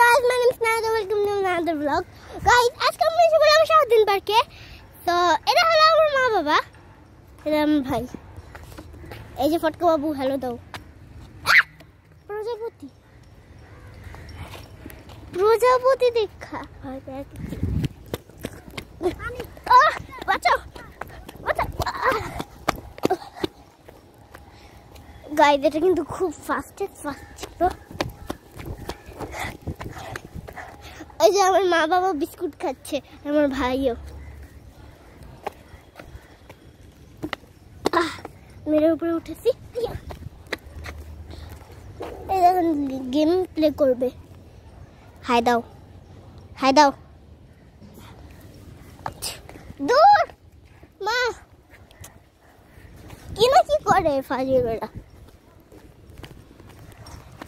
guys, my name is Nada. Welcome to another vlog. Guys, আজকে আমরা এসে বললাম শাহদিন পার্কে। তো এটা হলো আমার মা বাবা, এটা আমার ভাই। এই যে ফটকা বাবু, হ্যালো দাও। প্রজাপতি প্রজাপতি দেখা ভয় পেয়ে গেছি। বাঁচাও বাঁচাও। গাইস, এটা কিন্তু খুব ফাস্ট ছিল। এই যে আমার মা বাবা বিস্কুট খাচ্ছে, আমার ভাইও। মেরে উপরে উঠেছি। এই দেখুন গেম প্লে করবে। হাই দাও, হাই দাও। দূর মা কি না কি করে ফাজিলেরা।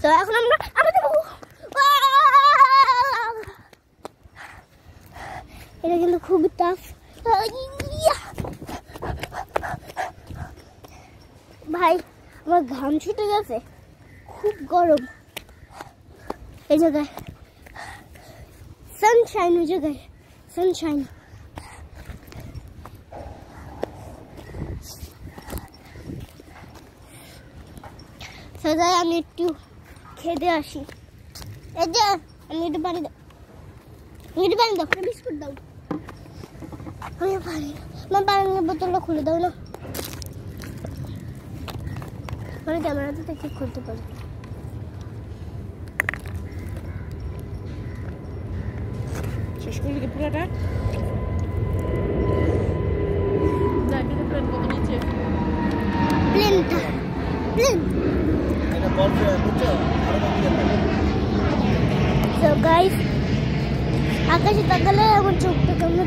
তো এখন আমরা এটা কিন্তু খুবই টাফ। ভাই আমার ঘাম ছুটে গেছে, খুব গরম। এই জায়গায় সানশাইন, ওই জায়গায় সানশাইন। আমি একটু খেতে আসি। এই যে আমি একটু পানি দাও, একটু পানি দাও, বিস্কুট দাও। আমি পানি পানির বোতলটা খুলে দাও না, মানে ক্যামেরাতে তো ঠিক করতে পারি। শেষ করে দিকে পুরোটা প্লেনটা প্লেন। So guys, আকাশে তাকালে আমার চোখটা কেমন